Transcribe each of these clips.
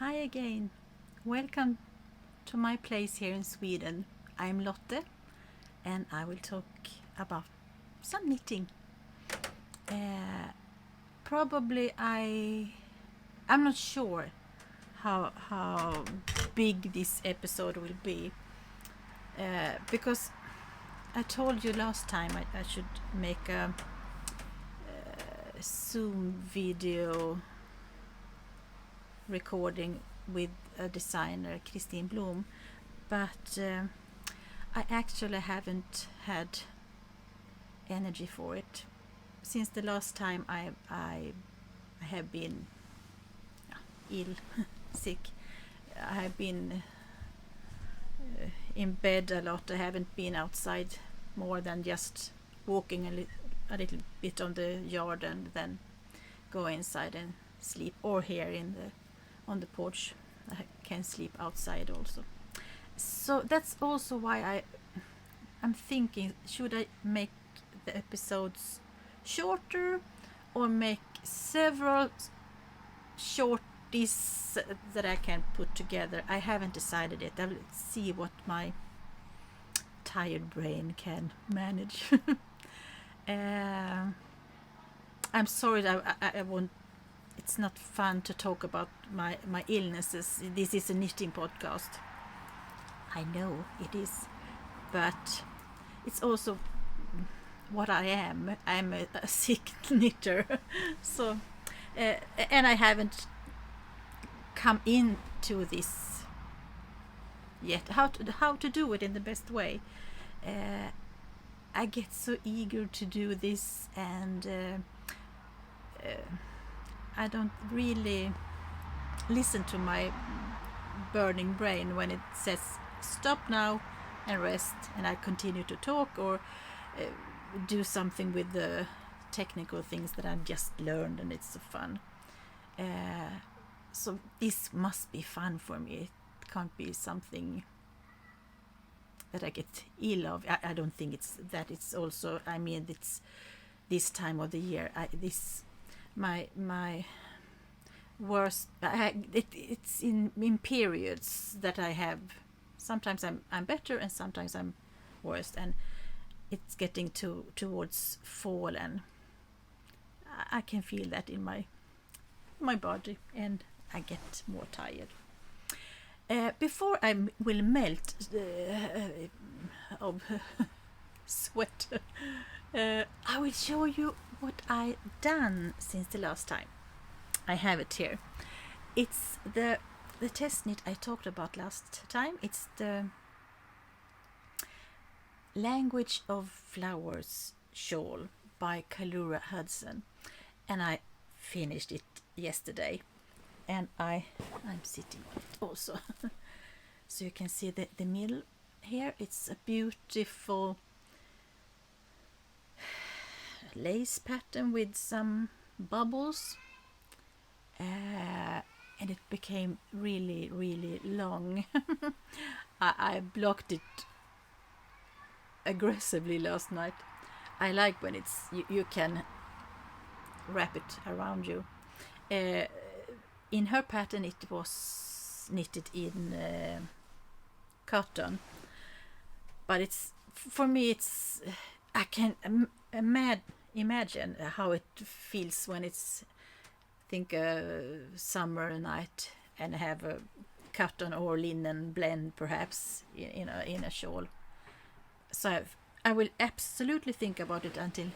Hi again. Welcome to my place here in Sweden. I'm Lotte and I will talk about some knitting. Probably I'm not sure how big this episode will be because I told you last time I should make a Zoom video recording with a designer, Christine Blom, but I actually haven't had energy for it since the last time I have been ill, sick. I have been in bed a lot. I haven't been outside more than just walking a little bit on the yard and then go inside and sleep, or here on the porch. I can sleep outside also. So that's also why I'm thinking, should I make the episodes shorter or make several shorties that I can put together? I haven't decided yet. I will see what my tired brain can manage. I'm sorry that I won't. It's not fun to talk about my illnesses. This is a knitting podcast. I know it is, but it's also what I am. I'm a sick knitter. So, and I haven't come into this yet. How to do it in the best way. I get so eager to do this, and I don't really listen to my burning brain when it says stop now and rest, and I continue to talk or do something with the technical things that I've just learned, and it's so fun. So this must be fun for me. It can't be something that I get ill of. I don't think it's that. It's also, I mean, it's this time of the year. My worst. It's in periods that I have. Sometimes I'm better, and sometimes I'm worse, and it's getting towards fall, and I can feel that in my body, and I get more tired. Before I will melt of sweat, I will show you what I done since the last time. I have it here. It's the test knit I talked about last time. It's the Language of Flowers shawl by Kalura Hudson, and I finished it yesterday, and I'm sitting on it also. So you can see the middle here. It's a beautiful lace pattern with some bubbles, and it became really, really long. I blocked it aggressively last night. I like when it's you can wrap it around you. In her pattern it was knitted in cotton, but it's, for me, it's, I can imagine how it feels when it's, think a summer night and have a cotton or linen blend perhaps in a shawl. So I will absolutely think about it until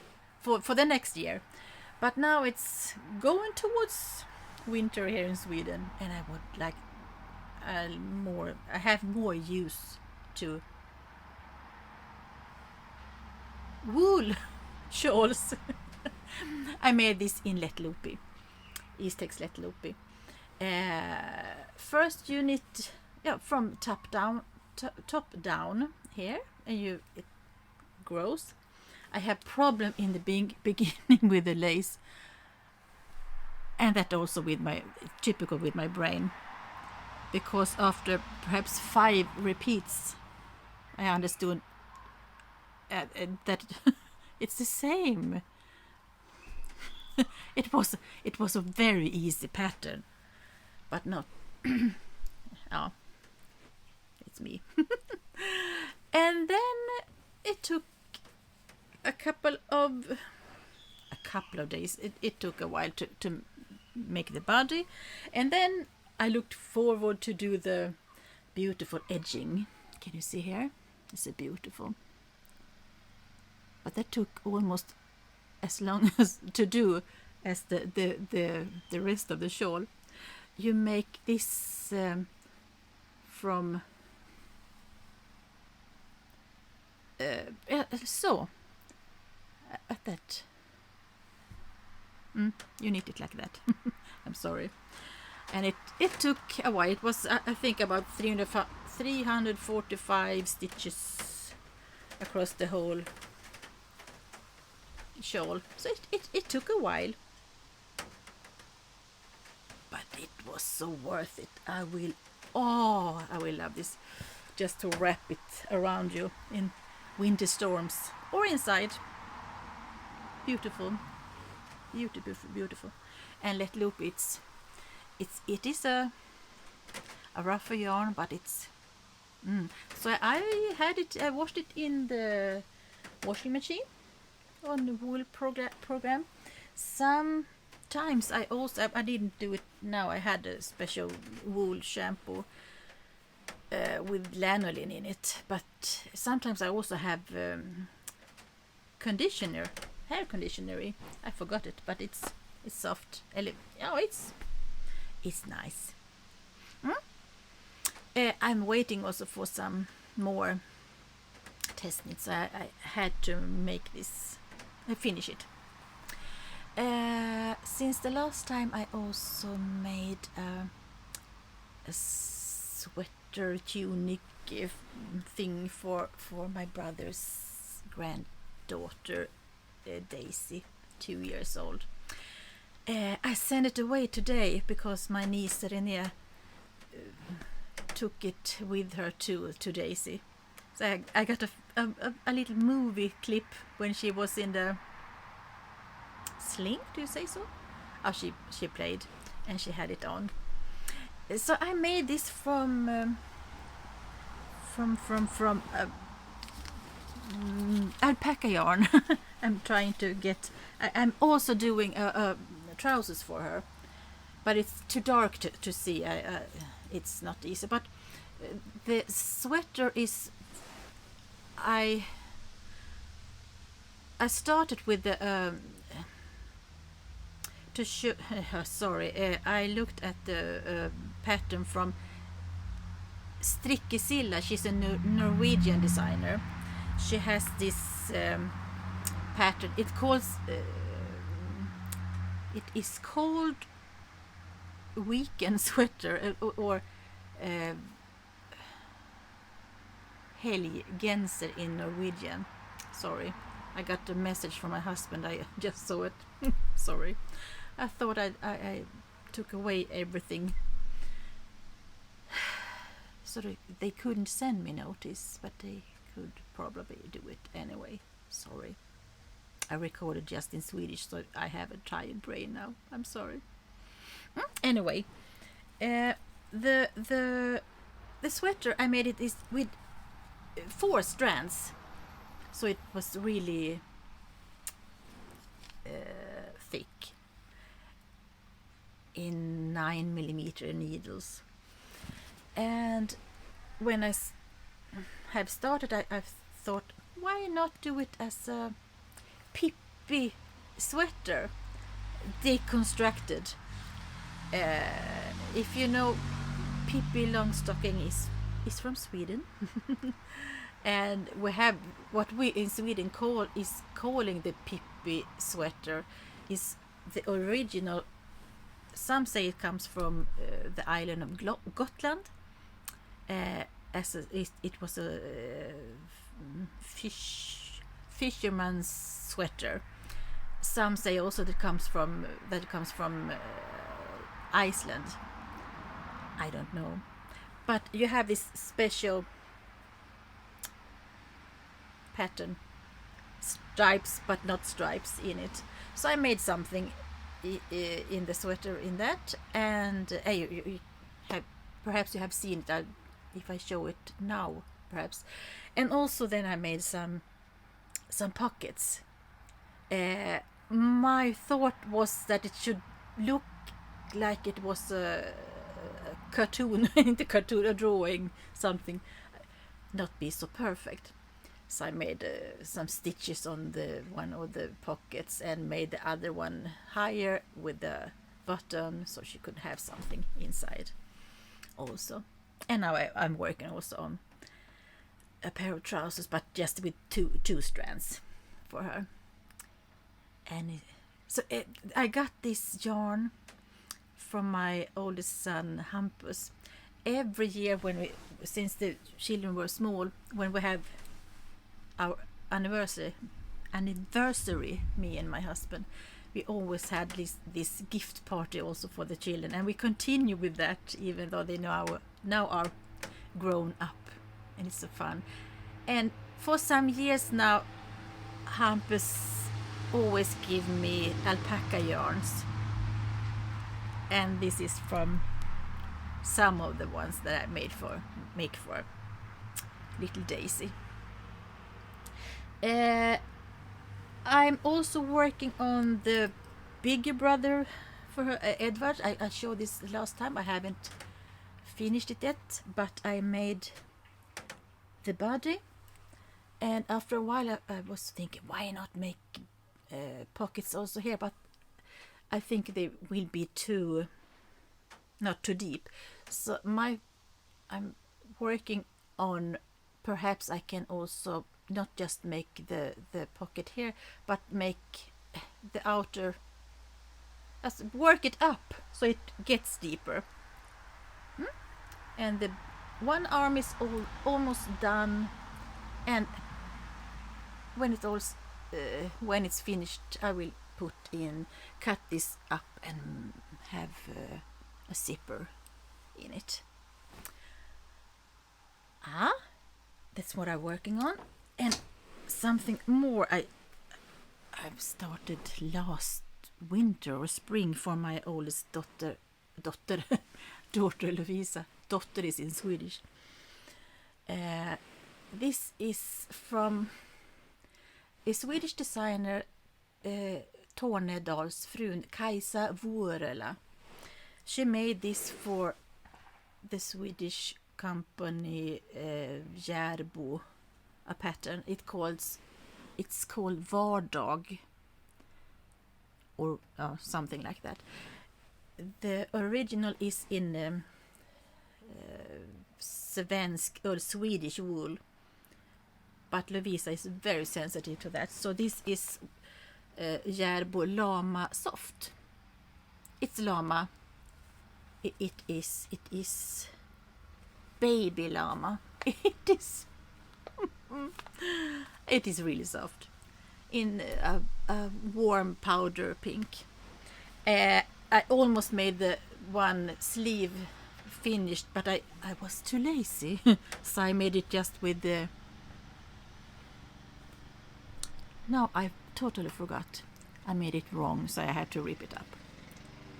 for the next year. But now it's going towards winter here in Sweden, and I would like I have more use to wool shawls. I made this in Let Loopy, Eastex Let Loopy. First you knit from top down here, and it grows. I have problem in the beginning with the lace, and that also typical with my brain, because after perhaps 5 repeats I understood that it's the same. It was a very easy pattern, but not Oh, it's me. And then it took a couple of days. It took a while to make the body, and then I looked forward to do the beautiful edging. Can you see here? It's a beautiful. But that took almost as long as to do as the rest of the shawl. You make this from so at that. You knit it like that. I'm sorry. And it took a while. It was I think about 345 stitches across the whole shawl. So it took a while. But it was so worth it. I will love this. Just to wrap it around you in winter storms or inside. Beautiful. Beautiful. And let loop, it is a rougher yarn, but it's so I washed it in the washing machine on the wool program. Sometimes I didn't do it now. I had a special wool shampoo with lanolin in it, but sometimes I also have hair conditioner. I forgot it, but it's soft. It's nice. I'm waiting also for some more test knits. I had to make this, finish it. Since the last time, I also made a sweater tunic thing for my brother's granddaughter, Daisy, 2 years old. I sent it away today because my niece Renée took it with her to Daisy. So I got a little movie clip when she was in the sling. Do you say so? Oh, she played and she had it on. So I made this from alpaca yarn. I'm trying to get. I'm also doing trousers for her, but it's too dark to see. It's not easy. But the sweater is. I started with the to show. Sorry, I looked at the pattern from Strikkesilla. She's a Norwegian designer. She has this pattern. It is called weekend sweater or helgenser in Norwegian. Sorry, I got a message from my husband. I just saw it. Sorry, I thought I took away everything. So they couldn't send me notice, but they could probably do it anyway. Sorry. I recorded just in Swedish, so I have a tired brain now. I'm sorry. Anyway, the sweater I made it is with 4 strands, so it was really thick in 9mm needles. And when I have started, I thought, why not do it as a Pippi sweater deconstructed? If you know, Pippi Longstocking is from Sweden. And we have what we in Sweden calling the Pippi sweater is the original. Some say it comes from the island of Gotland. It was a fisherman's sweater. Some say also that it comes from Iceland. I don't know, but you have this special pattern, stripes but not stripes in it. So I made something in the sweater in that, and have, perhaps you have seen it. If I show it now, perhaps. And also then I made some pockets. My thought was that it should look like it was a cartoon, a drawing, something, not be so perfect. So I made some stitches on the one of the pockets and made the other one higher with the button so she could have something inside also. And now I'm working also on a pair of trousers, but just with two strands for her. And I got this yarn from my oldest son Hampus. Every year since the children were small, when we have our anniversary, me and my husband, we always had this gift party also for the children, and we continue with that even though they now are grown up, and it's so fun. And for some years now, Hampus always give me alpaca yarns, and this is from some of the ones that I make for little Daisy. I'm also working on the bigger brother for her, Edward. I showed this last time. I haven't finished it yet, but I made the body, and after a while I was thinking, why not make pockets also here, but I think they will be not too deep. So I'm working on, perhaps I can also not just make the pocket here, but make the outer, work it up so it gets deeper. And the one arm is almost done, and when it's finished, I will cut this up and have a zipper in it. That's what I'm working on. And something more I've started last winter or spring for my oldest daughter Lovisa. Dotter is in Swedish. This is from a Swedish designer, Tornedalsfrun Kajsa Vuorela. She made this for the Swedish company Järbo, a pattern. It's called Vardag, or something like that. The original is in svensk or Swedish wool, but Lovisa is very sensitive to that. So this is Järbo Lama Soft. It's Lama. It is baby llama. It is really soft, in a warm powder pink. I almost made the one sleeve finished, but I was too lazy, so I made it just with the... No, I totally forgot. I made it wrong, so I had to rip it up.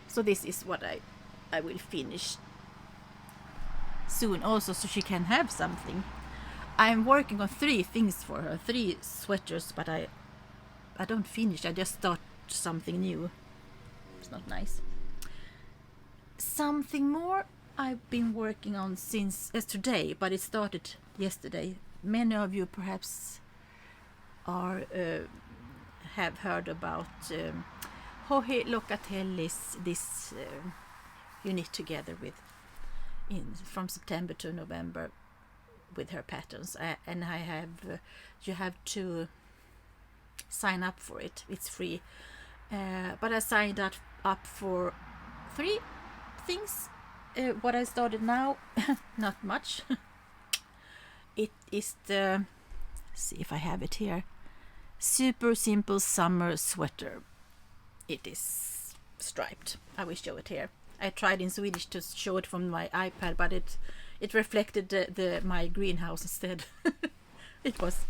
So this is what I will finish soon also, so she can have something. I'm working on 3 things for her, 3 sweaters, but I don't finish. I just start something new. It's not nice. Something more I've been working on since yesterday, but it started yesterday. Many of you perhaps have heard about Joji Locatelli's this you knit together with from September to November with her patterns, and I have you have to sign up for it. It's free, but I signed up for 3 things. What I started now, not much. It is the, see if I have it here, super simple summer sweater. It is striped. I will show it here. I tried in Swedish to show it from my iPad, but it reflected my greenhouse instead. It was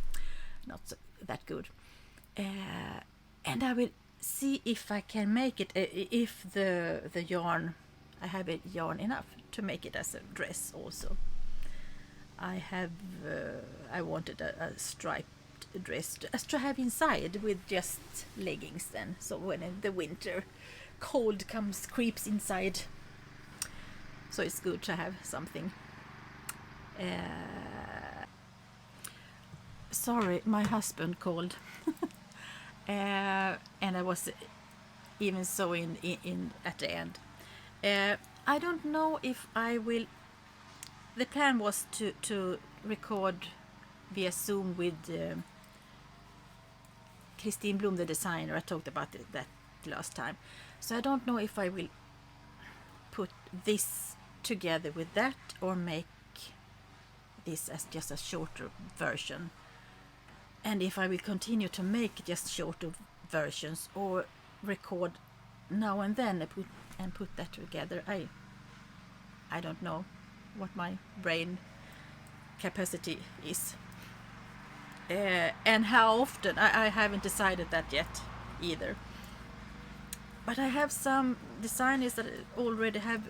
not that good. And I will see if I can make it, if the yarn I have a yarn enough to make it as a dress also. I wanted a striped dress to have inside with just leggings then, so when the winter cold creeps inside, so it's good to have something. Sorry, my husband called. And I was even so in at the end. I don't know if I will. The plan was to record via Zoom with Christine Blom, the designer. I talked about that last time. So I don't know if I will put this together with that or make this as just a shorter version. And if I will continue to make just shorter versions or record now and then and put that together, I don't know what my brain capacity is. And how often, I haven't decided that yet either. But I have some designers that already have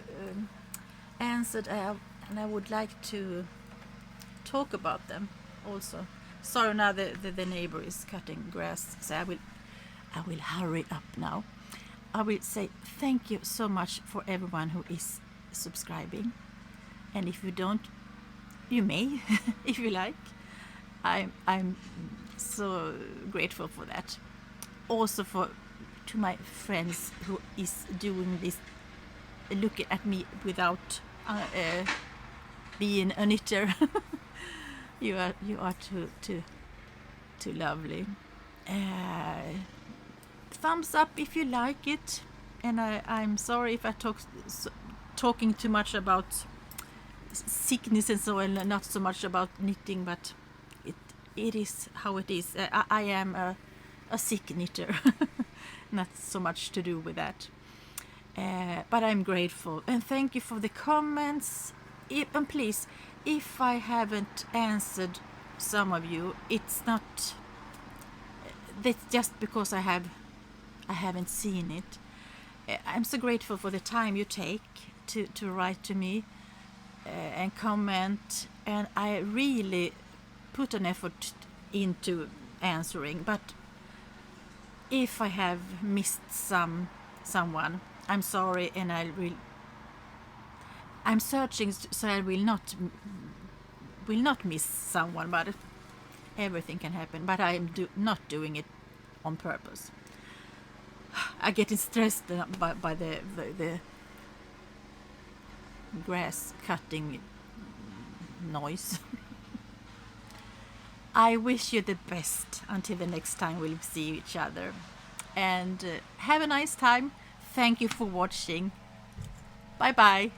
answered, and I would like to talk about them also. Sorry, now the neighbor is cutting grass, so I will hurry up now. I will say thank you so much for everyone who is subscribing, and if you don't, you may if you like. I'm so grateful for that. Also to my friends who is doing this, looking at me without being a knitter. You are too lovely. Thumbs up if you like it, and I'm sorry if I talking too much about sickness and so, and not so much about knitting, but it is how it is. I am a sick knitter. Not so much to do with that, but I'm grateful and thank you for the comments. And please, if I haven't answered some of you, it's not. That's just because I haven't seen it. I'm so grateful for the time you take to write to me and comment, and I really put an effort into answering. But if I have missed someone, I'm sorry, and I'm searching so I will not miss someone, but everything can happen. But I'm not doing it on purpose. I get stressed by the grass cutting noise. I wish you the best until the next time we'll see each other, and have a nice time. Thank you for watching. Bye bye.